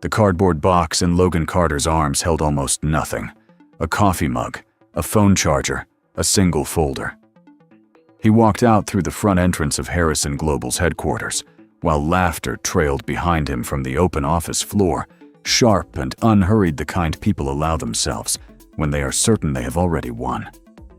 The cardboard box in Logan Carter's arms held almost nothing: a coffee mug, a phone charger, a single folder. He walked out through the front entrance of Harrison Global's headquarters, while laughter trailed behind him from the open office floor, sharp and unhurried, the kind people allow themselves when they are certain they have already won.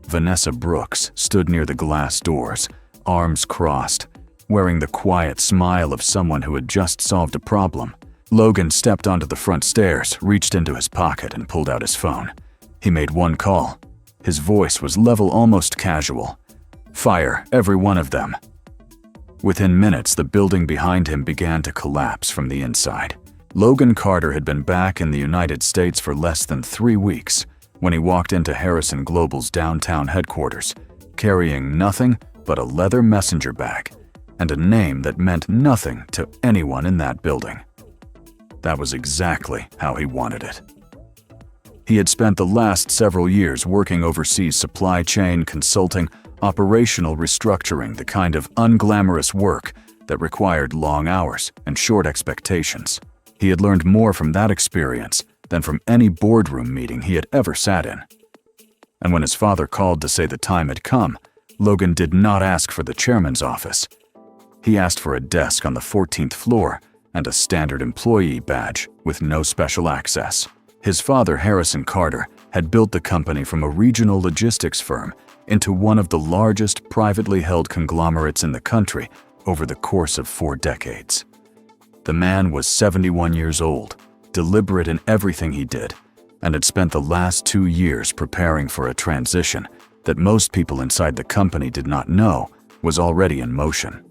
Vanessa Brooks stood near the glass doors, arms crossed, wearing the quiet smile of someone who had just solved a problem. Logan stepped onto the front stairs, reached into his pocket, and pulled out his phone. He made one call. His voice was level, almost casual. "Fire every one of them." Within minutes, the building behind him began to collapse from the inside. Logan Carter had been back in the United States for less than 3 weeks when he walked into Harrison Global's downtown headquarters, carrying nothing but a leather messenger bag and a name that meant nothing to anyone in that building. That was exactly how he wanted it. He had spent the last several years working overseas, supply chain, consulting, operational restructuring, the kind of unglamorous work that required long hours and short expectations. He had learned more from that experience than from any boardroom meeting he had ever sat in. And when his father called to say the time had come, Logan did not ask for the chairman's office. He asked for a desk on the 14th floor and a standard employee badge with no special access. His father, Harrison Carter, had built the company from a regional logistics firm into one of the largest privately held conglomerates in the country over the course of 4 decades. The man was 71 years old, deliberate in everything he did, and had spent the last 2 years preparing for a transition that most people inside the company did not know was already in motion.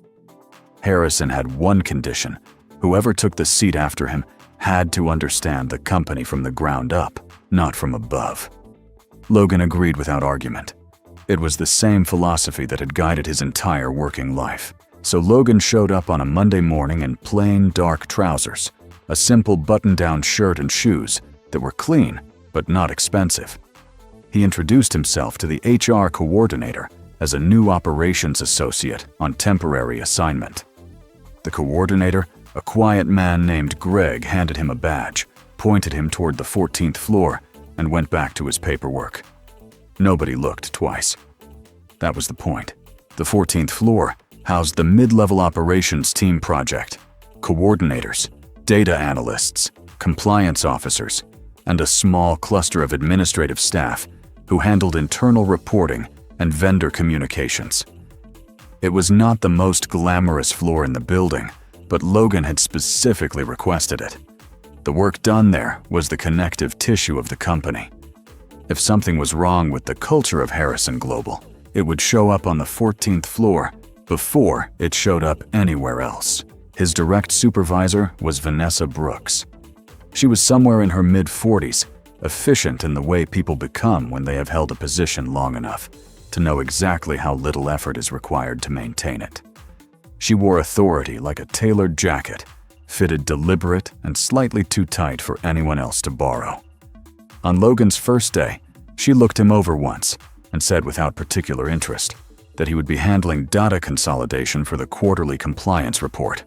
Harrison had one condition: whoever took the seat after him had to understand the company from the ground up, not from above. Logan agreed without argument. It was the same philosophy that had guided his entire working life. So Logan showed up on a Monday morning in plain, dark trousers, a simple button-down shirt and shoes that were clean but not expensive. He introduced himself to the HR coordinator as a new operations associate on temporary assignment. The coordinator, a quiet man named Greg, handed him a badge, pointed him toward the 14th floor, and went back to his paperwork. Nobody looked twice. That was the point. The 14th floor housed the mid-level operations team project, coordinators, data analysts, compliance officers, and a small cluster of administrative staff who handled internal reporting and vendor communications. It was not the most glamorous floor in the building, but Logan had specifically requested it. The work done there was the connective tissue of the company. If something was wrong with the culture of Harrison Global, it would show up on the 14th floor before it showed up anywhere else. His direct supervisor was Vanessa Brooks. She was somewhere in her mid-40s, efficient in the way people become when they have held a position long enough to know exactly how little effort is required to maintain it. She wore authority like a tailored jacket, fitted deliberate and slightly too tight for anyone else to borrow. On Logan's first day, she looked him over once and said without particular interest that he would be handling data consolidation for the quarterly compliance report.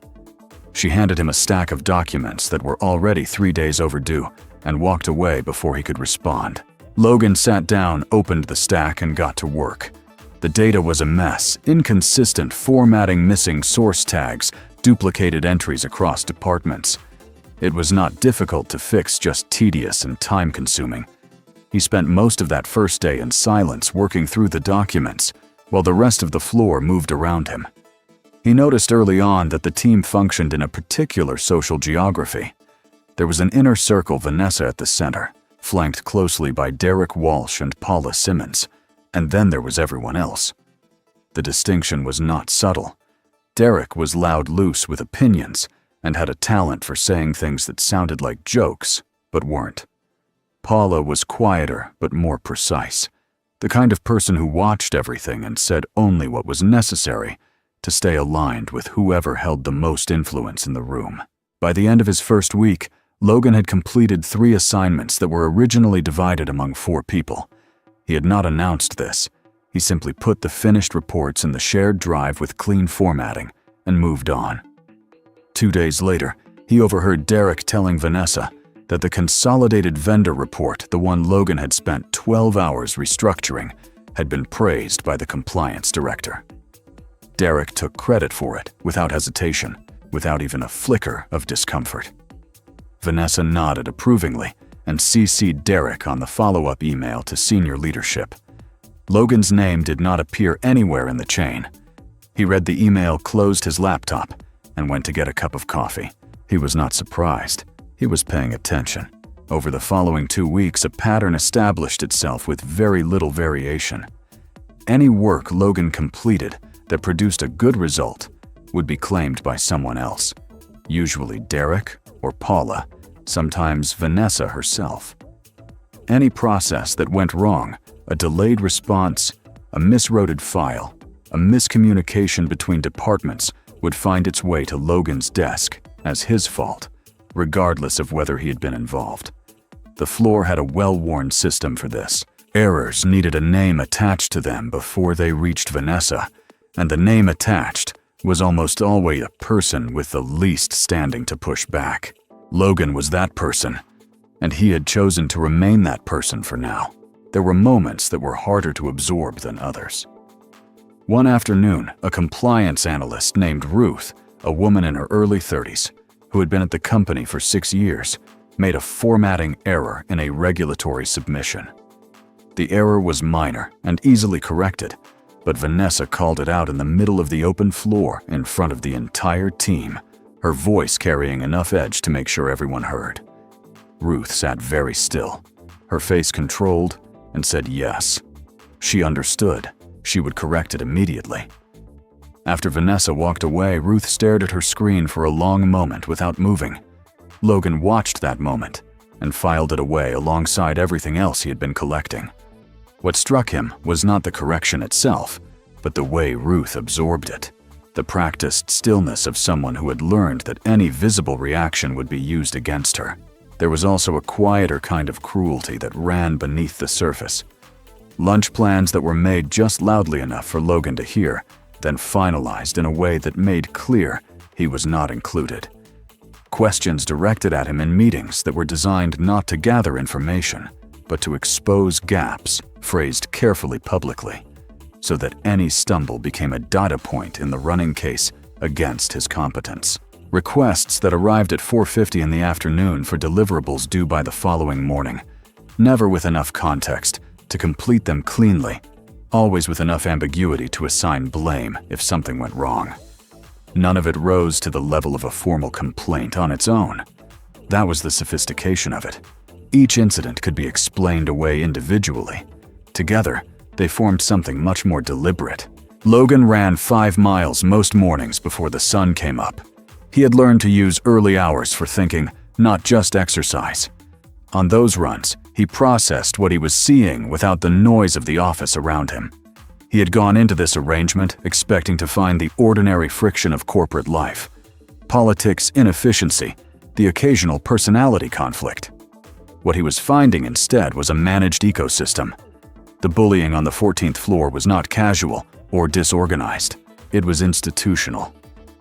She handed him a stack of documents that were already 3 days overdue and walked away before he could respond. Logan sat down, opened the stack, and got to work. The data was a mess: inconsistent formatting, missing source tags, duplicated entries across departments. It was not difficult to fix, just tedious and time-consuming. He spent most of that first day in silence working through the documents, while the rest of the floor moved around him. He noticed early on that the team functioned in a particular social geography. There was an inner circle, Vanessa at the center, flanked closely by Derek Walsh and Paula Simmons, and then there was everyone else. The distinction was not subtle. Derek was loud, loose, with opinions, and had a talent for saying things that sounded like jokes, but weren't. Paula was quieter, but more precise, the kind of person who watched everything and said only what was necessary to stay aligned with whoever held the most influence in the room. By the end of his first week, Logan had completed 3 assignments that were originally divided among 4 people. He had not announced this. He simply put the finished reports in the shared drive with clean formatting and moved on. 2 days later, He overheard Derek telling Vanessa that the consolidated vendor report, the one Logan had spent 12 hours restructuring, had been praised by the compliance director. Derek took credit for it without hesitation, without even a flicker of discomfort. Vanessa nodded approvingly and CC'd Derek on the follow-up email to senior leadership. Logan's name did not appear anywhere in the chain. He read the email, closed his laptop, and went to get a cup of coffee. He was not surprised. He was paying attention. Over the following 2 weeks, a pattern established itself with very little variation. Any work Logan completed that produced a good result would be claimed by someone else, usually Derek or Paula, sometimes Vanessa herself. Any process that went wrong, a delayed response, a misrouted file, a miscommunication between departments would find its way to Logan's desk as his fault, regardless of whether he had been involved. The floor had a well-worn system for this. Errors needed a name attached to them before they reached Vanessa, and the name attached was almost always a person with the least standing to push back. Logan was that person, and he had chosen to remain that person for now. There were moments that were harder to absorb than others. One afternoon, a compliance analyst named Ruth, a woman in her early 30s, who had been at the company for 6 years, made a formatting error in a regulatory submission. The error was minor and easily corrected, but Vanessa called it out in the middle of the open floor in front of the entire team, her voice carrying enough edge to make sure everyone heard. Ruth sat very still, her face controlled, and said yes. She understood. She would correct it immediately. After Vanessa walked away, Ruth stared at her screen for a long moment without moving. Logan watched that moment and filed it away alongside everything else he had been collecting. What struck him was not the correction itself, but the way Ruth absorbed it, the practiced stillness of someone who had learned that any visible reaction would be used against her. There was also a quieter kind of cruelty that ran beneath the surface. Lunch plans that were made just loudly enough for Logan to hear, then finalized in a way that made clear he was not included. Questions directed at him in meetings that were designed not to gather information, but to expose gaps, phrased carefully publicly, so that any stumble became a data point in the running case against his competence. Requests that arrived at 4:50 in the afternoon for deliverables due by the following morning, never with enough context to complete them cleanly, always with enough ambiguity to assign blame if something went wrong. None of it rose to the level of a formal complaint on its own. That was the sophistication of it. Each incident could be explained away individually. Together, they formed something much more deliberate. Logan ran 5 miles most mornings before the sun came up. He had learned to use early hours for thinking, not just exercise. On those runs, he processed what he was seeing without the noise of the office around him. He had gone into this arrangement expecting to find the ordinary friction of corporate life, politics inefficiency, the occasional personality conflict. What he was finding instead was a managed ecosystem. The bullying on the 14th floor was not casual or disorganized. It was institutional.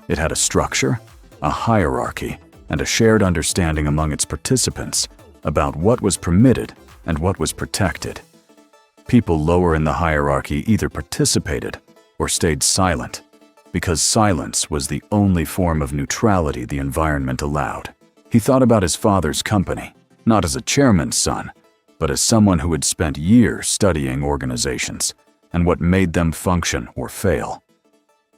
It had a structure, a hierarchy, and a shared understanding among its participants about what was permitted and what was protected. People lower in the hierarchy either participated or stayed silent, because silence was the only form of neutrality the environment allowed. He thought about his father's company, not as a chairman's son, but as someone who had spent years studying organizations and what made them function or fail.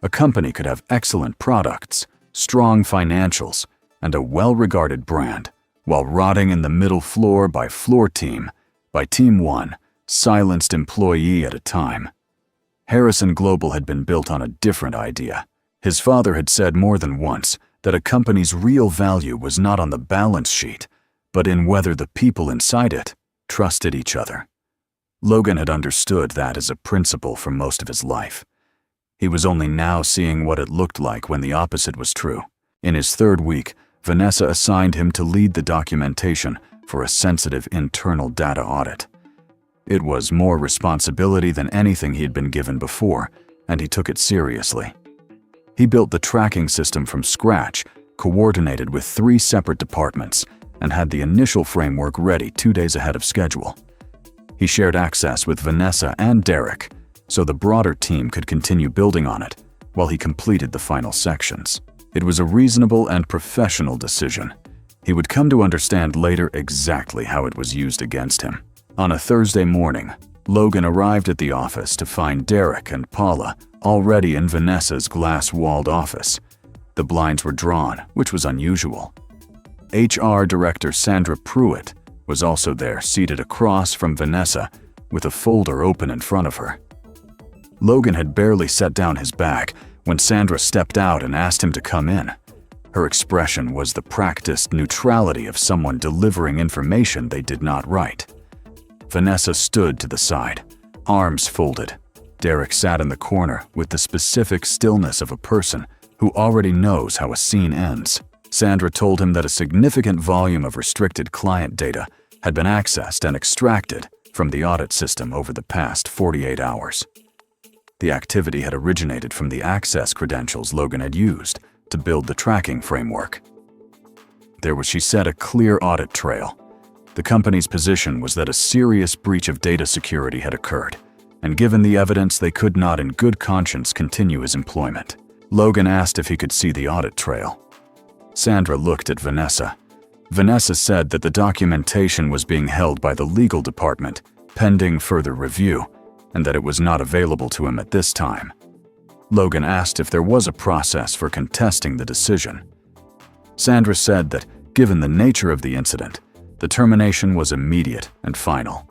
A company could have excellent products, strong financials, and a well-regarded brand, while rotting in the middle floor by floor team, by team one, silenced employee at a time. Harrison Global had been built on a different idea. His father had said more than once that a company's real value was not on the balance sheet, but in whether the people inside it trusted each other. Logan had understood that as a principle for most of his life. He was only now seeing what it looked like when the opposite was true. In his 3rd week, Vanessa assigned him to lead the documentation for a sensitive internal data audit. It was more responsibility than anything he had been given before, and he took it seriously. He built the tracking system from scratch coordinated with 3 separate departments, and had the initial framework ready 2 days ahead of schedule. He shared access with Vanessa and Derek, so the broader team could continue building on it while he completed the final sections. It was a reasonable and professional decision. He would come to understand later exactly how it was used against him. On a Thursday morning, Logan arrived at the office to find Derek and Paula already in Vanessa's glass-walled office. The blinds were drawn, which was unusual. HR Director Sandra Pruitt was also there, seated across from Vanessa, with a folder open in front of her. Logan had barely set down his bag when Sandra stepped out and asked him to come in. Her expression was the practiced neutrality of someone delivering information they did not write. Vanessa stood to the side, arms folded. Derek sat in the corner with the specific stillness of a person who already knows how a scene ends. Sandra told him that a significant volume of restricted client data had been accessed and extracted from the audit system over the past 48 hours. The activity had originated from the access credentials Logan had used to build the tracking framework. There was, she said, a clear audit trail. The company's position was that a serious breach of data security had occurred, and given the evidence, they could not in good conscience continue his employment. Logan asked if he could see the audit trail. Sandra looked at Vanessa. Vanessa said that the documentation was being held by the legal department, pending further review, and that it was not available to him at this time. Logan asked if there was a process for contesting the decision. Sandra said that, given the nature of the incident, the termination was immediate and final.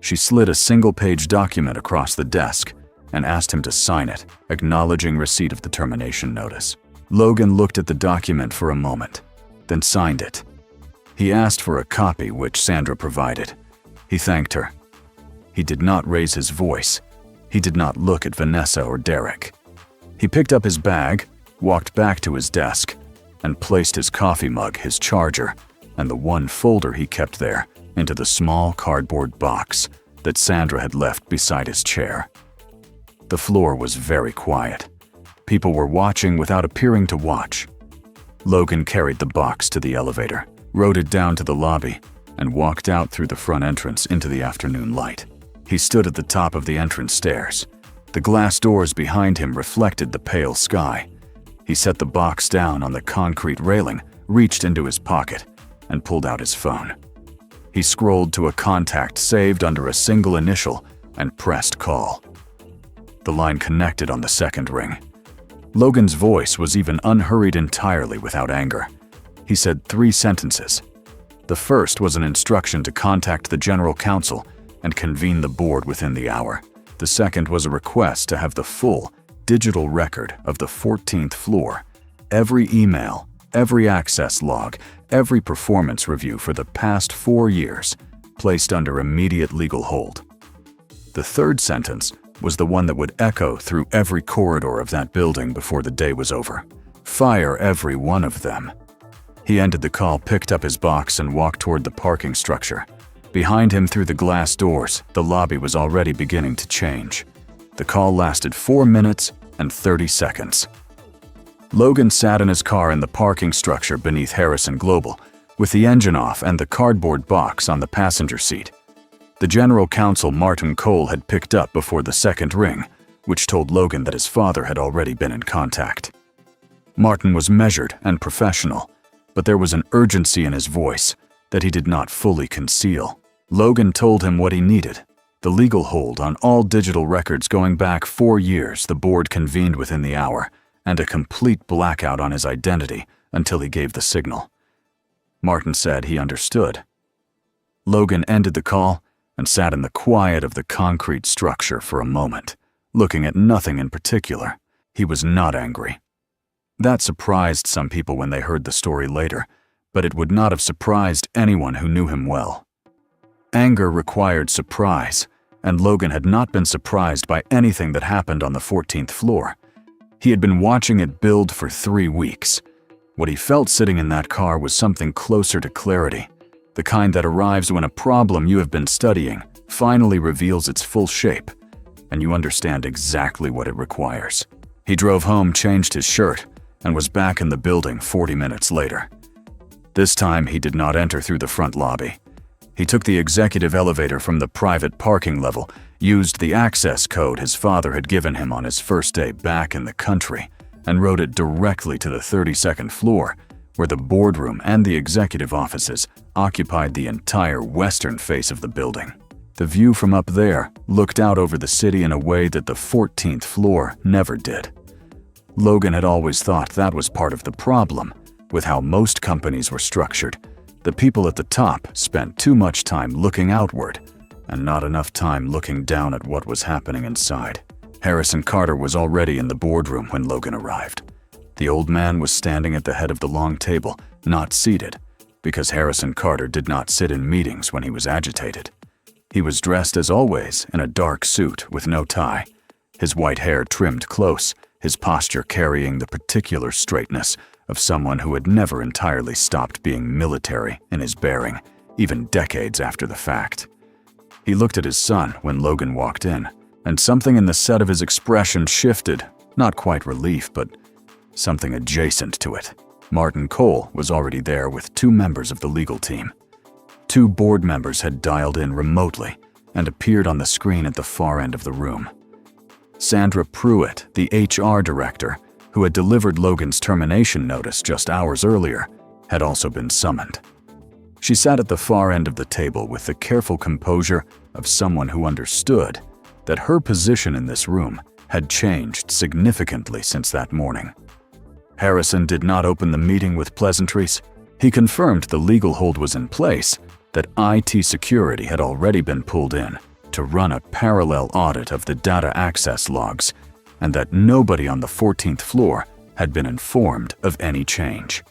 She slid a single-page document across the desk and asked him to sign it, acknowledging receipt of the termination notice. Logan looked at the document for a moment, then signed it. He asked for a copy, which Sandra provided. He thanked her. He did not raise his voice. He did not look at Vanessa or Derek. He picked up his bag, walked back to his desk, and placed his coffee mug, his charger, and the one folder he kept there into the small cardboard box that Sandra had left beside his chair. The floor was very quiet. People were watching without appearing to watch. Logan carried the box to the elevator, rode it down to the lobby, and walked out through the front entrance into the afternoon light. He stood at the top of the entrance stairs. The glass doors behind him reflected the pale sky. He set the box down on the concrete railing, reached into his pocket, and pulled out his phone. He scrolled to a contact saved under a single initial and pressed call. The line connected on the second ring. Logan's voice was even unhurried, entirely without anger. He said 3 sentences. The first was an instruction to contact the general counsel and convene the board within the hour. The second was a request to have the full digital record of the 14th floor, every email, every access log, every performance review for the past 4 years, placed under immediate legal hold. The third sentence was the one that would echo through every corridor of that building before the day was over. Fire every one of them. He ended the call, picked up his box, and walked toward the parking structure. Behind him, through the glass doors, the lobby was already beginning to change. The call lasted 4 minutes and 30 seconds. Logan sat in his car in the parking structure beneath Harrison Global, with the engine off and the cardboard box on the passenger seat. The general counsel, Martin Cole, had picked up before the second ring, which told Logan that his father had already been in contact. Martin was measured and professional, but there was an urgency in his voice that he did not fully conceal. Logan told him what he needed: the legal hold on all digital records going back 4 years the board convened within the hour, and a complete blackout on his identity until he gave the signal. Martin said he understood. Logan ended the call and sat in the quiet of the concrete structure for a moment, looking at nothing in particular. He was not angry. That surprised some people when they heard the story later, but it would not have surprised anyone who knew him well. Anger required surprise, and Logan had not been surprised by anything that happened on the 14th floor. He had been watching it build for 3 weeks. What he felt sitting in that car was something closer to clarity, the kind that arrives when a problem you have been studying finally reveals its full shape, and you understand exactly what it requires. He drove home, changed his shirt, and was back in the building 40 minutes later. This time, he did not enter through the front lobby. He took the executive elevator from the private parking level, used the access code his father had given him on his first day back in the country, and rode it directly to the 32nd floor, where the boardroom and the executive offices occupied the entire western face of the building. The view from up there looked out over the city in a way that the 14th floor never did. Logan had always thought that was part of the problem with how most companies were structured. The people at the top spent too much time looking outward and not enough time looking down at what was happening inside. Harrison Carter was already in the boardroom when Logan arrived. The old man was standing at the head of the long table, not seated, because Harrison Carter did not sit in meetings when he was agitated. He was dressed as always in a dark suit with no tie, his white hair trimmed close, his posture carrying the particular straightness of someone who had never entirely stopped being military in his bearing, even decades after the fact. He looked at his son when Logan walked in, and something in the set of his expression shifted, not quite relief, but something adjacent to it. Martin Cole was already there with 2 members of the legal team. 2 board members had dialed in remotely and appeared on the screen at the far end of the room. Sandra Pruitt, the HR director, who had delivered Logan's termination notice just hours earlier, had also been summoned. She sat at the far end of the table with the careful composure of someone who understood that her position in this room had changed significantly since that morning. Harrison did not open the meeting with pleasantries. He confirmed the legal hold was in place, that IT security had already been pulled in to run a parallel audit of the data access logs, and that nobody on the 14th floor had been informed of any change.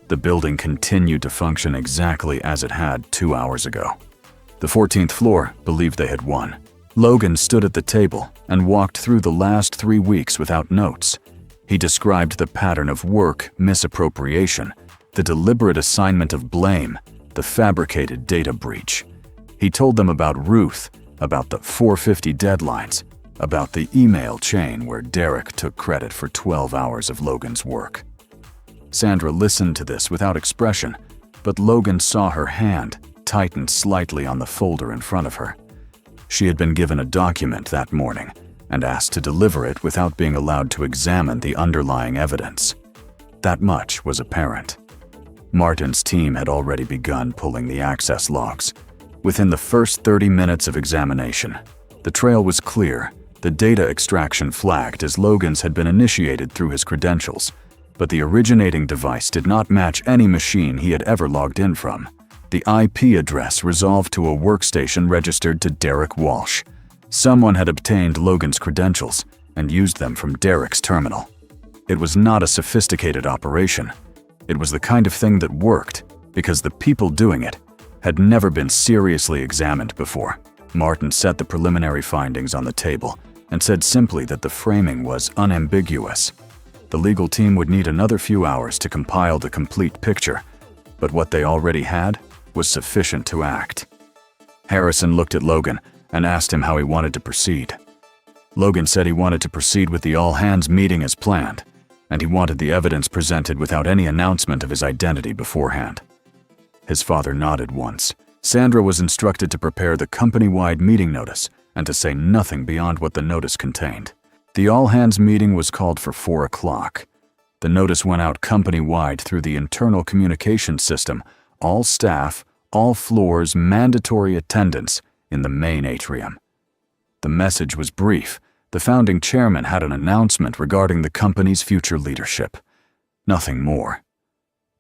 The building continued to function exactly as it had 2 hours ago. The 14th floor believed they had won. Logan stood at the table and walked through the last 3 weeks without notes. He described the pattern of work misappropriation, the deliberate assignment of blame, the fabricated data breach. He told them about Ruth, about the 450 deadlines, about the email chain where Derek took credit for 12 hours of Logan's work. Sandra listened to this without expression, but Logan saw her hand tighten slightly on the folder in front of her. She had been given a document that morning and asked to deliver it without being allowed to examine the underlying evidence. That much was apparent. Martin's team had already begun pulling the access logs. Within the first 30 minutes of examination, the trail was clear. The data extraction flagged as Logan's had been initiated through his credentials, but the originating device did not match any machine he had ever logged in from. The IP address resolved to a workstation registered to Derek Walsh. Someone had obtained Logan's credentials and used them from Derek's terminal. It was not a sophisticated operation. It was the kind of thing that worked because the people doing it had never been seriously examined before. Martin set the preliminary findings on the table and said simply that the framing was unambiguous. The legal team would need another few hours to compile the complete picture, but what they already had was sufficient to act. Harrison looked at Logan and asked him how he wanted to proceed. Logan said he wanted to proceed with the all-hands meeting as planned, and he wanted the evidence presented without any announcement of his identity beforehand. His father nodded once. Sandra was instructed to prepare the company-wide meeting notice and to say nothing beyond what the notice contained. The all-hands meeting was called for 4 o'clock. The notice went out company-wide through the internal communications system, all staff, all floors, mandatory attendance in the main atrium. The message was brief. The founding chairman had an announcement regarding the company's future leadership. Nothing more.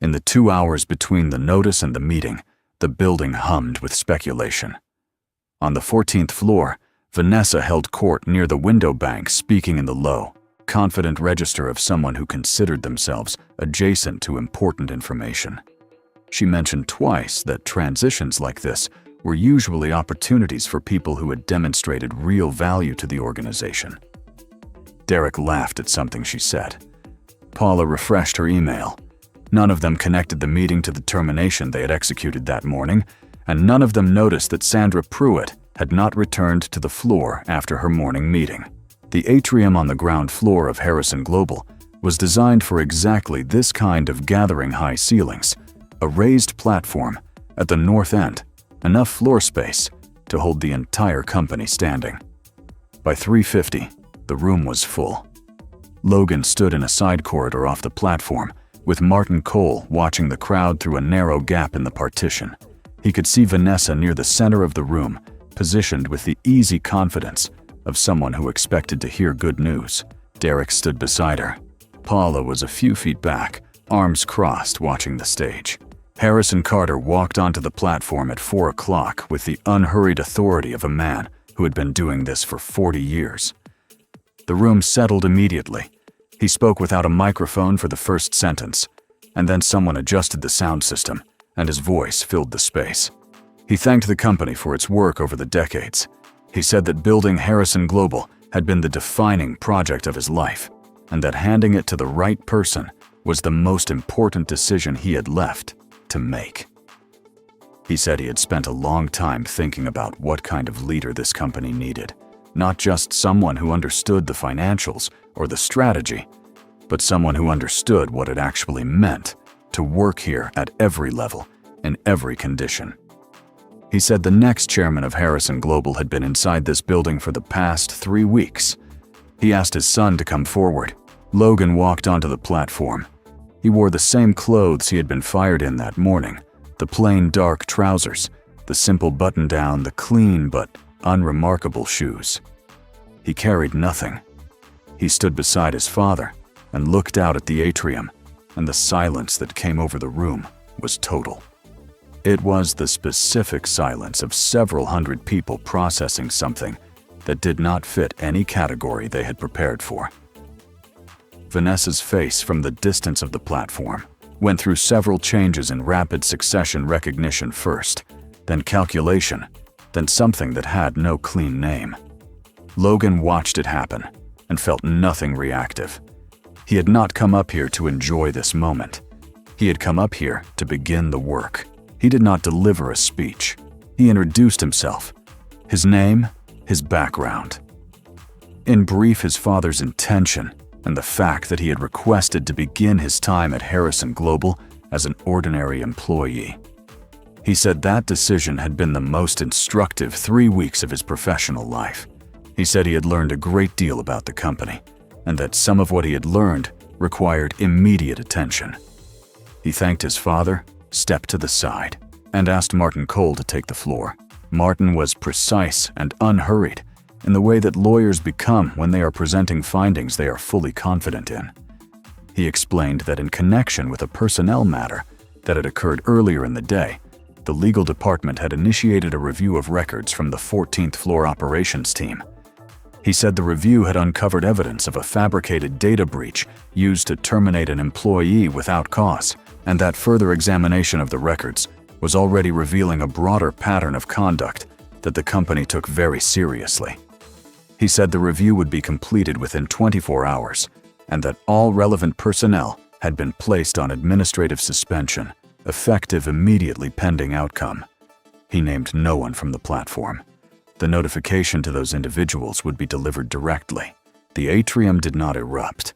In the 2 hours between the notice and the meeting, the building hummed with speculation. On the 14th floor, Vanessa held court near the window bank, speaking in the low, confident register of someone who considered themselves adjacent to important information. She mentioned twice that transitions like this were usually opportunities for people who had demonstrated real value to the organization. Derek laughed at something she said. Paula refreshed her email. None of them connected the meeting to the termination they had executed that morning, and none of them noticed that Sandra Pruitt had not returned to the floor after her morning meeting. The atrium on the ground floor of Harrison Global was designed for exactly this kind of gathering: high ceilings, a raised platform at the north end, enough floor space to hold the entire company standing. By 3:50, the room was full. Logan stood in a side corridor off the platform, with Martin Cole watching the crowd through a narrow gap in the partition. He could see Vanessa near the center of the room, positioned with the easy confidence of someone who expected to hear good news. Derek stood beside her. Paula was a few feet back, arms crossed, watching the stage. Harrison Carter walked onto the platform at 4 o'clock with the unhurried authority of a man who had been doing this for 40 years. The room settled immediately. He spoke without a microphone for the first sentence, and then someone adjusted the sound system, and his voice filled the space. He thanked the company for its work over the decades. He said that building Harrison Global had been the defining project of his life, and that handing it to the right person was the most important decision he had left to make. He said he had spent a long time thinking about what kind of leader this company needed, not just someone who understood the financials or the strategy, but someone who understood what it actually meant to work here at every level, in every condition. He said the next chairman of Harrison Global had been inside this building for the past 3 weeks. He asked his son to come forward. Logan walked onto the platform. He wore the same clothes he had been fired in that morning, the plain dark trousers, the simple button-down, the clean but unremarkable shoes. He carried nothing. He stood beside his father and looked out at the atrium, and the silence that came over the room was total. It was the specific silence of several hundred people processing something that did not fit any category they had prepared for. Vanessa's face from the distance of the platform went through several changes in rapid succession: recognition first, then calculation, then something that had no clean name. Logan watched it happen and felt nothing reactive. He had not come up here to enjoy this moment. He had come up here to begin the work. He did not deliver a speech. He introduced himself, his name, his background. In brief, his father's intention, and the fact that he had requested to begin his time at Harrison Global as an ordinary employee. He said that decision had been the most instructive 3 weeks of his professional life. He said he had learned a great deal about the company, and that some of what he had learned required immediate attention. He thanked his father, stepped to the side, and asked Martin Cole to take the floor. Martin was precise and unhurried, in the way that lawyers become when they are presenting findings they are fully confident in. He explained that in connection with a personnel matter that had occurred earlier in the day, the legal department had initiated a review of records from the 14th floor operations team. He said the review had uncovered evidence of a fabricated data breach used to terminate an employee without cause, and that further examination of the records was already revealing a broader pattern of conduct that the company took very seriously. He said the review would be completed within 24 hours, and that all relevant personnel had been placed on administrative suspension, effective immediately pending outcome. He named no one from the platform. The notification to those individuals would be delivered directly. The atrium did not erupt.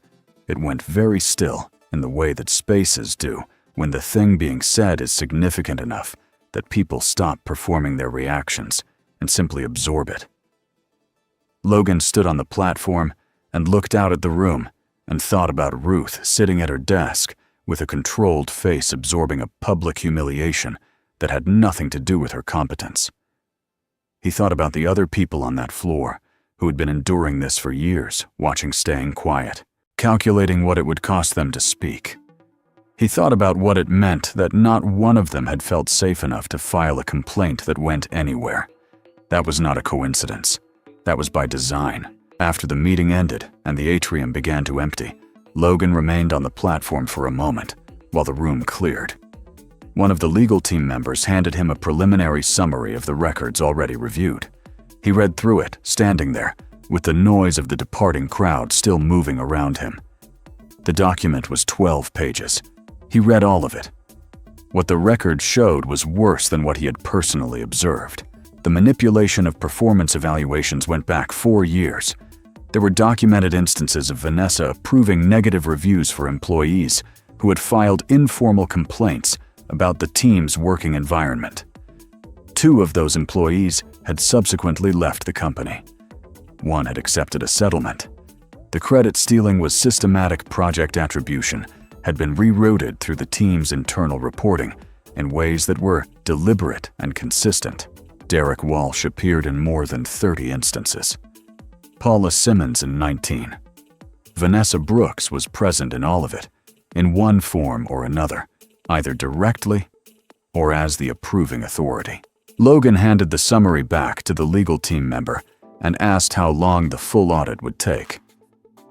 It went very still in the way that spaces do when the thing being said is significant enough that people stop performing their reactions and simply absorb it. Logan stood on the platform and looked out at the room and thought about Ruth sitting at her desk with a controlled face absorbing a public humiliation that had nothing to do with her competence. He thought about the other people on that floor who had been enduring this for years, watching, staying quiet, calculating what it would cost them to speak. He thought about what it meant that not one of them had felt safe enough to file a complaint that went anywhere. That was not a coincidence. That was by design. After the meeting ended and the atrium began to empty, Logan remained on the platform for a moment while the room cleared. One of the legal team members handed him a preliminary summary of the records already reviewed. He read through it, standing there, with the noise of the departing crowd still moving around him. The document was 12 pages. He read all of it. What the record showed was worse than what he had personally observed. The manipulation of performance evaluations went back 4 years. There were documented instances of Vanessa approving negative reviews for employees who had filed informal complaints about the team's working environment. 2 of those employees had subsequently left the company. 1 had accepted a settlement. The credit stealing was systematic project attribution, had been rerouted through the team's internal reporting in ways that were deliberate and consistent. Derek Walsh appeared in more than 30 instances. Paula Simmons in 19. Vanessa Brooks was present in all of it, in one form or another, either directly or as the approving authority. Logan handed the summary back to the legal team member and asked how long the full audit would take.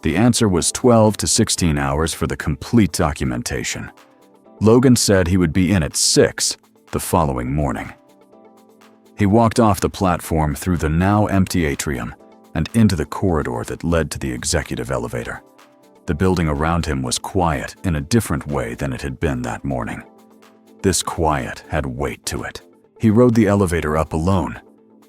The answer was 12 to 16 hours for the complete documentation. Logan said he would be in at 6 the following morning. He walked off the platform through the now empty atrium and into the corridor that led to the executive elevator. The building around him was quiet in a different way than it had been that morning. This quiet had weight to it. He rode the elevator up alone.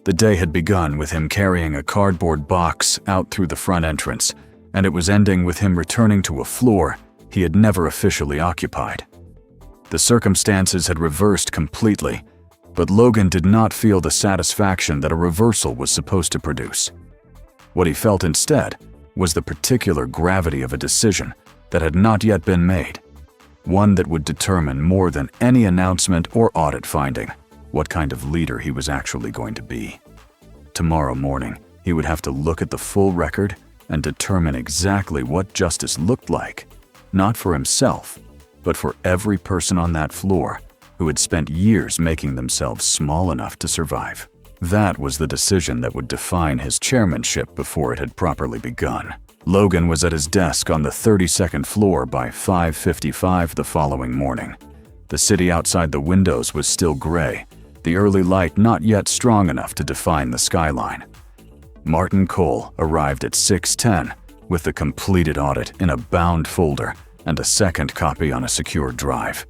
The day had begun with him carrying a cardboard box out through the front entrance, and it was ending with him returning to a floor he had never officially occupied. The circumstances had reversed completely, but Logan did not feel the satisfaction that a reversal was supposed to produce. What he felt instead was the particular gravity of a decision that had not yet been made, one that would determine more than any announcement or audit finding what kind of leader he was actually going to be. Tomorrow morning, he would have to look at the full record and determine exactly what justice looked like, not for himself, but for every person on that floor who had spent years making themselves small enough to survive. That was the decision that would define his chairmanship before it had properly begun. Logan was at his desk on the 32nd floor by 5:55 the following morning. The city outside the windows was still gray, the early light not yet strong enough to define the skyline. Martin Cole arrived at 6:10 with the completed audit in a bound folder and a second copy on a secure drive.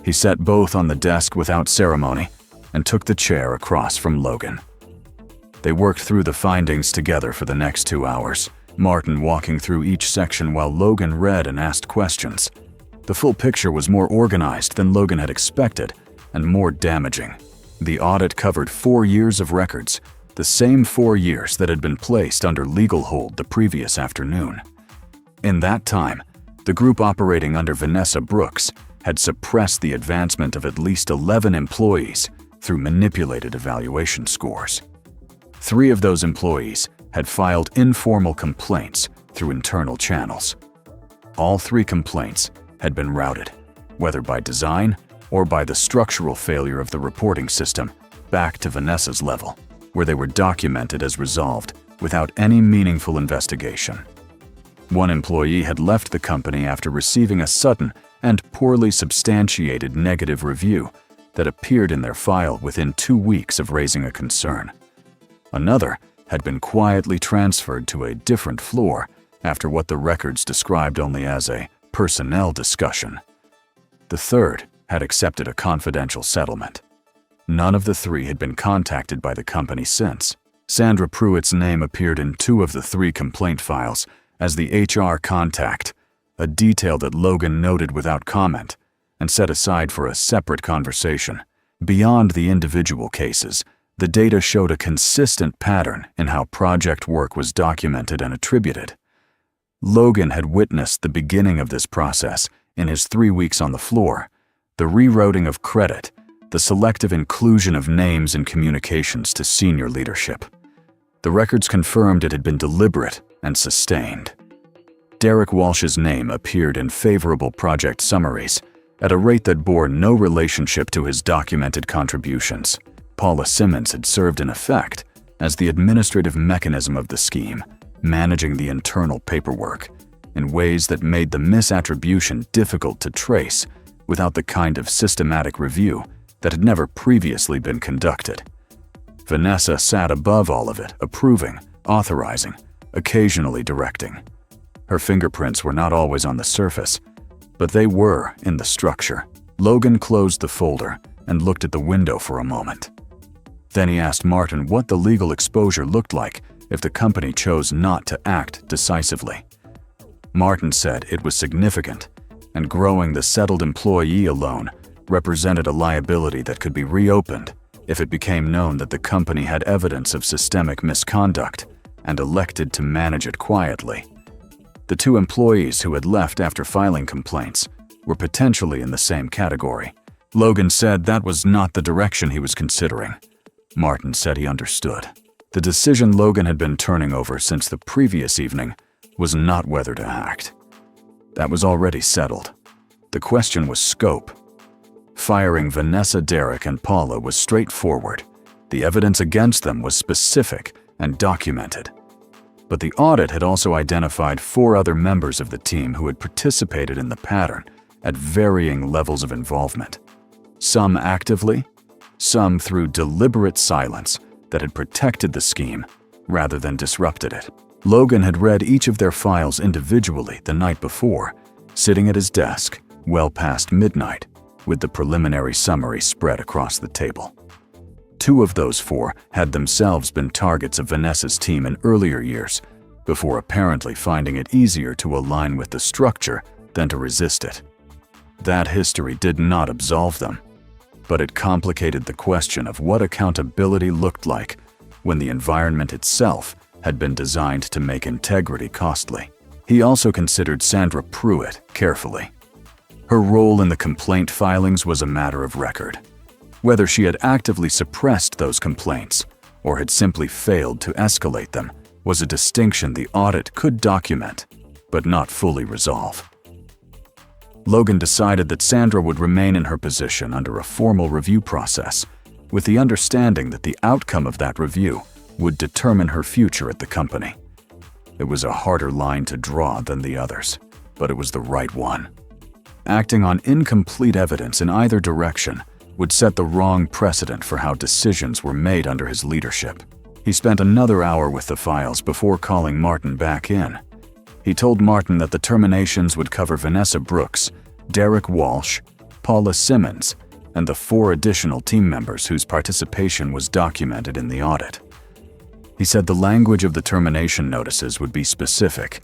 He set both on the desk without ceremony and took the chair across from Logan. They worked through the findings together for the next 2 hours, Martin walking through each section while Logan read and asked questions. The full picture was more organized than Logan had expected and more damaging. The audit covered 4 years of records, the same 4 years that had been placed under legal hold the previous afternoon. In that time, the group operating under Vanessa Brooks had suppressed the advancement of at least 11 employees through manipulated evaluation scores. 3 of those employees had filed informal complaints through internal channels. All 3 complaints had been routed, whether by design or by the structural failure of the reporting system, back to Vanessa's level, where they were documented as resolved without any meaningful investigation. 1 employee had left the company after receiving a sudden and poorly substantiated negative review that appeared in their file within 2 weeks of raising a concern. Another had been quietly transferred to a different floor after what the records described only as a personnel discussion. The third had accepted a confidential settlement. None of the 3 had been contacted by the company since. Sandra Pruitt's name appeared in 2 of the 3 complaint files as the HR contact, a detail that Logan noted without comment and set aside for a separate conversation. Beyond the individual cases, the data showed a consistent pattern in how project work was documented and attributed. Logan had witnessed the beginning of this process in his 3 weeks on the floor, the rerouting of credit, the selective inclusion of names in communications to senior leadership. The records confirmed it had been deliberate and sustained. Derek Walsh's name appeared in favorable project summaries at a rate that bore no relationship to his documented contributions. Paula Simmons had served in effect as the administrative mechanism of the scheme, managing the internal paperwork in ways that made the misattribution difficult to trace without the kind of systematic review that had never previously been conducted. Vanessa sat above all of it, approving, authorizing, occasionally directing. Her fingerprints were not always on the surface, but they were in the structure. Logan closed the folder and looked at the window for a moment. Then he asked Martin what the legal exposure looked like if the company chose not to act decisively. Martin said it was significant, and growing the settled employee alone represented a liability that could be reopened if it became known that the company had evidence of systemic misconduct and elected to manage it quietly. The two employees who had left after filing complaints were potentially in the same category. Logan said that was not the direction he was considering. Martin said he understood. The decision Logan had been turning over since the previous evening was not whether to act. That was already settled. The question was scope. Firing Vanessa, Derek, and Paula was straightforward. The evidence against them was specific and documented. But the audit had also identified 4 other members of the team who had participated in the pattern at varying levels of involvement. Some actively, some through deliberate silence that had protected the scheme rather than disrupted it. Logan had read each of their files individually the night before, sitting at his desk well past midnight, with the preliminary summary spread across the table. 2 of those 4 had themselves been targets of Vanessa's team in earlier years, before apparently finding it easier to align with the structure than to resist it. That history did not absolve them, but it complicated the question of what accountability looked like when the environment itself had been designed to make integrity costly. He also considered Sandra Pruitt carefully. Her role in the complaint filings was a matter of record. Whether she had actively suppressed those complaints or had simply failed to escalate them was a distinction the audit could document, but not fully resolve. Logan decided that Sandra would remain in her position under a formal review process, with the understanding that the outcome of that review would determine her future at the company. It was a harder line to draw than the others, but it was the right one. Acting on incomplete evidence in either direction would set the wrong precedent for how decisions were made under his leadership. He spent another hour with the files before calling Martin back in. He told Martin that the terminations would cover Vanessa Brooks, Derek Walsh, Paula Simmons, and the 4 additional team members whose participation was documented in the audit. He said the language of the termination notices would be specific.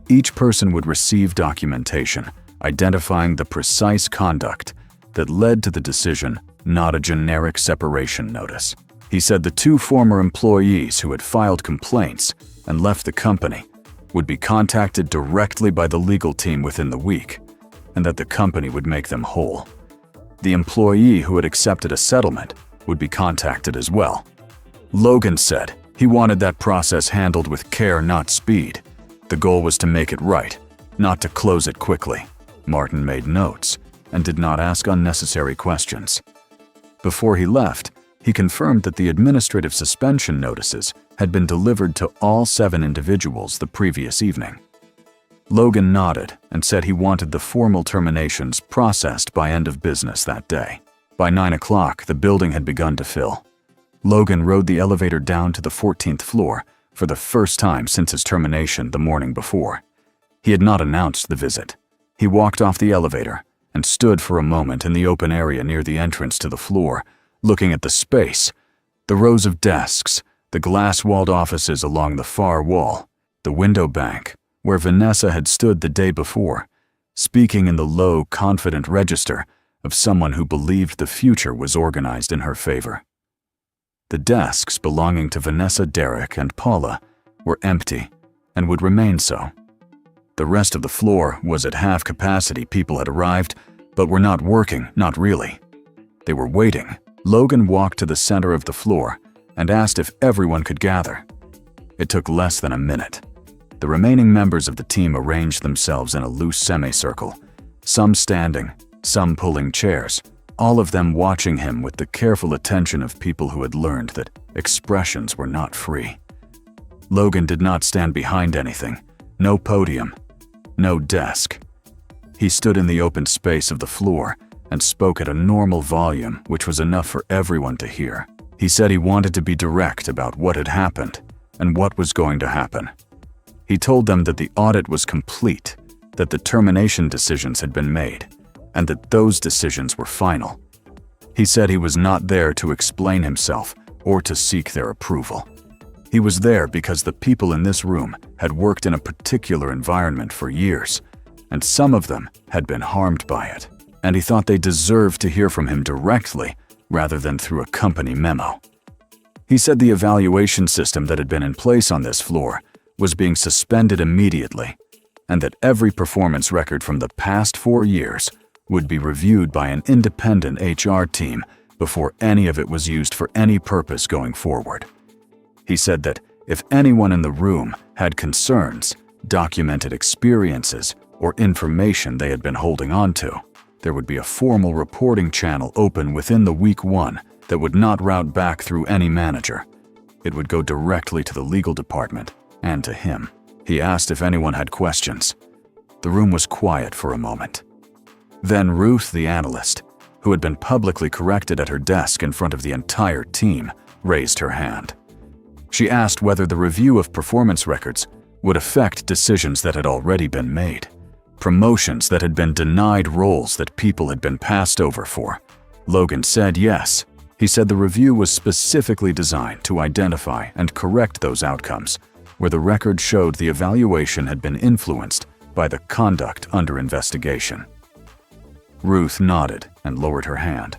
Each person would receive documentation identifying the precise conduct that led to the decision, not a generic separation notice. He said the 2 former employees who had filed complaints and left the company would be contacted directly by the legal team within the week, and that the company would make them whole. The employee who had accepted a settlement would be contacted as well. Logan said he wanted that process handled with care, not speed. The goal was to make it right, not to close it quickly. Martin made notes and did not ask unnecessary questions. Before he left, he confirmed that the administrative suspension notices had been delivered to all 7 individuals the previous evening. Logan nodded and said he wanted the formal terminations processed by end of business that day. By 9 o'clock, the building had begun to fill. Logan rode the elevator down to the 14th floor for the first time since his termination the morning before. He had not announced the visit. He walked off the elevator and stood for a moment in the open area near the entrance to the floor, looking at the space, the rows of desks, the glass-walled offices along the far wall, the window bank, where Vanessa had stood the day before, speaking in the low, confident register of someone who believed the future was organized in her favor. The desks belonging to Vanessa, Derek, and Paula were empty and would remain so. The rest of the floor was at half capacity. People had arrived, but were not working, not really. They were waiting. Logan walked to the center of the floor and asked if everyone could gather. It took less than a minute. The remaining members of the team arranged themselves in a loose semicircle, some standing, some pulling chairs, all of them watching him with the careful attention of people who had learned that expressions were not free. Logan did not stand behind anything, no podium, no desk. He stood in the open space of the floor and spoke at a normal volume, which was enough for everyone to hear. He said he wanted to be direct about what had happened and what was going to happen. He told them that the audit was complete, that the termination decisions had been made, and that those decisions were final. He said he was not there to explain himself or to seek their approval. He was there because the people in this room had worked in a particular environment for years, and some of them had been harmed by it, and he thought they deserved to hear from him directly rather than through a company memo. He said the evaluation system that had been in place on this floor was being suspended immediately, and that every performance record from the past 4 years would be reviewed by an independent HR team before any of it was used for any purpose going forward. He said that if anyone in the room had concerns, documented experiences, or information they had been holding on to, there would be a formal reporting channel open within the week 1 that would not route back through any manager. It would go directly to the legal department and to him. He asked if anyone had questions. The room was quiet for a moment. Then Ruth, the analyst, who had been publicly corrected at her desk in front of the entire team, raised her hand. She asked whether the review of performance records would affect decisions that had already been made, promotions that had been denied, roles that people had been passed over for. Logan said yes. He said the review was specifically designed to identify and correct those outcomes where the record showed the evaluation had been influenced by the conduct under investigation. Ruth nodded and lowered her hand.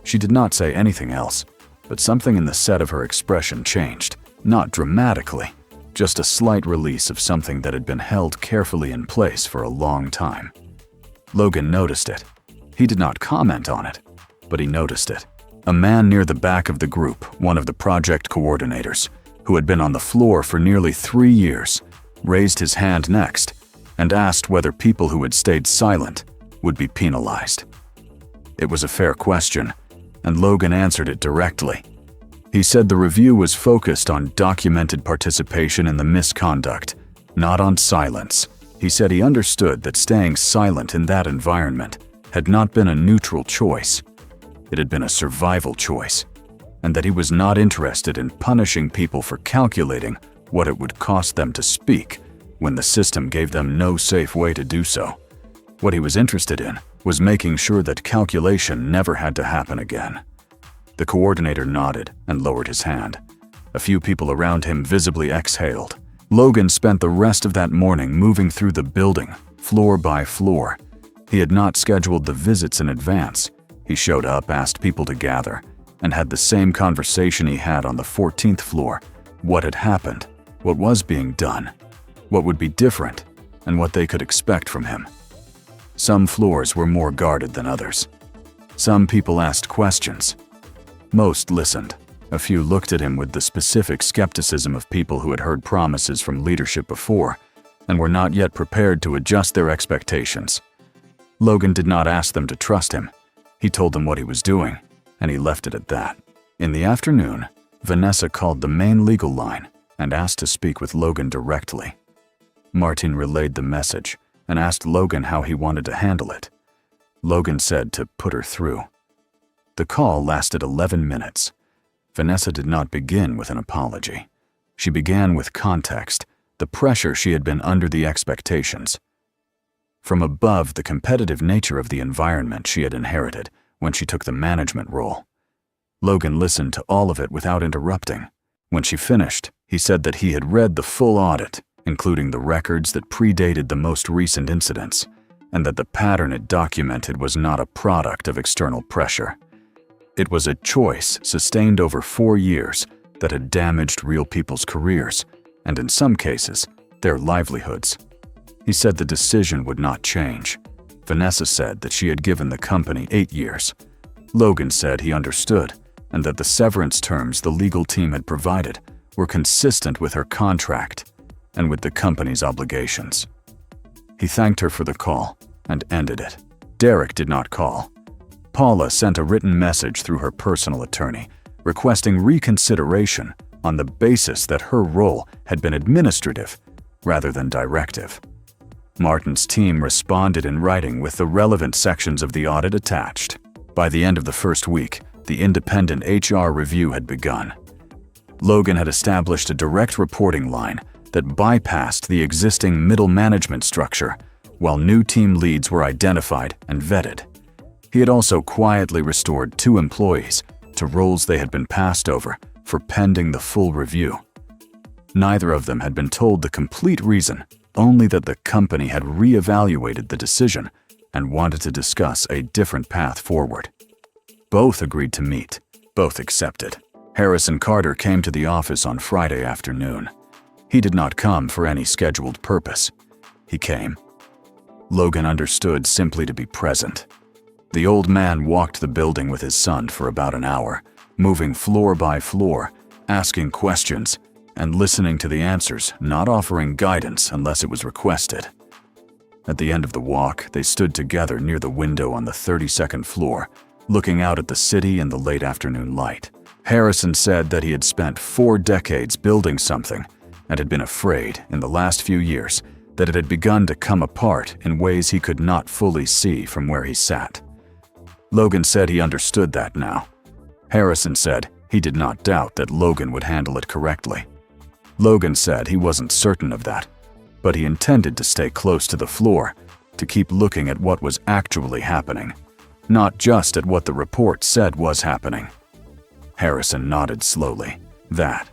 She did not say anything else, but something in the set of her expression changed, not dramatically, just a slight release of something that had been held carefully in place for a long time. Logan noticed it. He did not comment on it, but he noticed it. A man near the back of the group, one of the project coordinators, who had been on the floor for nearly 3 years, raised his hand next and asked whether people who had stayed silent would be penalized. It was a fair question, and Logan answered it directly. He said the review was focused on documented participation in the misconduct, not on silence. He said he understood that staying silent in that environment had not been a neutral choice. It had been a survival choice, and that he was not interested in punishing people for calculating what it would cost them to speak when the system gave them no safe way to do so. What he was interested in was making sure that calculation never had to happen again. The coordinator nodded and lowered his hand. A few people around him visibly exhaled. Logan spent the rest of that morning moving through the building, floor by floor. He had not scheduled the visits in advance. He showed up, asked people to gather, and had the same conversation he had on the 14th floor. What had happened, what was being done, what would be different, and what they could expect from him. Some floors were more guarded than others. Some people asked questions. Most listened. A few looked at him with the specific skepticism of people who had heard promises from leadership before and were not yet prepared to adjust their expectations. Logan did not ask them to trust him. He told them what he was doing, and he left it at that. In the afternoon, Vanessa called the main legal line and asked to speak with Logan directly. Martin relayed the message and asked Logan how he wanted to handle it. Logan said to put her through. The call lasted 11 minutes. Vanessa did not begin with an apology. She began with context, the pressure she had been under, the expectations. From above, the competitive nature of the environment she had inherited when she took the management role. Logan listened to all of it without interrupting. When she finished, he said that he had read the full audit, including the records that predated the most recent incidents, and that the pattern it documented was not a product of external pressure. It was a choice sustained over 4 years that had damaged real people's careers, and in some cases, their livelihoods. He said the decision would not change. Vanessa said that she had given the company 8 years. Logan said he understood, and that the severance terms the legal team had provided were consistent with her contract and with the company's obligations. He thanked her for the call and ended it. Derek did not call. Paula sent a written message through her personal attorney requesting reconsideration on the basis that her role had been administrative rather than directive. Martin's team responded in writing with the relevant sections of the audit attached. By the end of the first week, the independent HR review had begun. Logan had established a direct reporting line that bypassed the existing middle management structure, while new team leads were identified and vetted. He had also quietly restored 2 employees to roles they had been passed over for pending the full review. Neither of them had been told the complete reason, only that the company had reevaluated the decision and wanted to discuss a different path forward. Both agreed to meet. Both accepted. Harrison Carter came to the office on Friday afternoon. He did not come for any scheduled purpose. He came. Logan understood simply to be present. The old man walked the building with his son for about an hour, moving floor by floor, asking questions, and listening to the answers, not offering guidance unless it was requested. At the end of the walk, they stood together near the window on the 32nd floor, looking out at the city in the late afternoon light. Harrison said that he had spent 4 decades building something and had been afraid in the last few years that it had begun to come apart in ways he could not fully see from where he sat. Logan said he understood that now. Harrison said he did not doubt that Logan would handle it correctly. Logan said he wasn't certain of that, but he intended to stay close to the floor, to keep looking at what was actually happening, not just at what the report said was happening. Harrison nodded slowly. That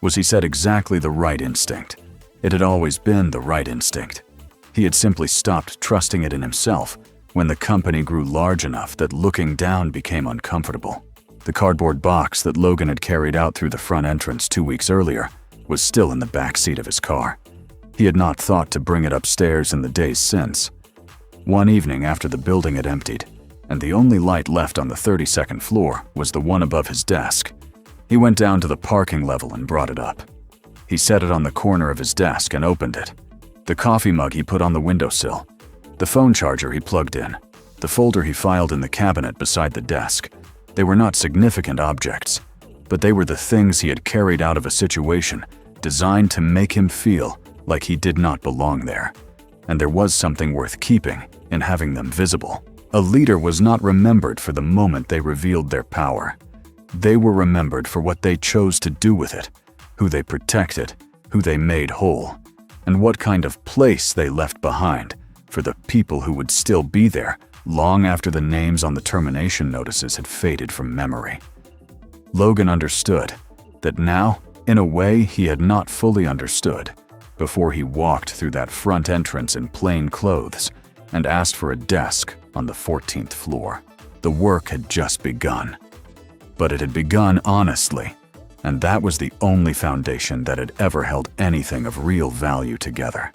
was, he said, exactly the right instinct. It had always been the right instinct. He had simply stopped trusting it in himself when the company grew large enough that looking down became uncomfortable. The cardboard box that Logan had carried out through the front entrance 2 weeks earlier was still in the back seat of his car. He had not thought to bring it upstairs in the days since. One evening after the building had emptied, and the only light left on the 32nd floor was the one above his desk, he went down to the parking level and brought it up. He set it on the corner of his desk and opened it. The coffee mug he put on the windowsill, the phone charger he plugged in, the folder he filed in the cabinet beside the desk. They were not significant objects, but they were the things he had carried out of a situation designed to make him feel like he did not belong there. And there was something worth keeping in having them visible. A leader was not remembered for the moment they revealed their power. They were remembered for what they chose to do with it, who they protected, who they made whole, and what kind of place they left behind for the people who would still be there long after the names on the termination notices had faded from memory. Logan understood that now, in a way he had not fully understood, before he walked through that front entrance in plain clothes and asked for a desk on the 14th floor. The work had just begun. But it had begun honestly, and that was the only foundation that had ever held anything of real value together.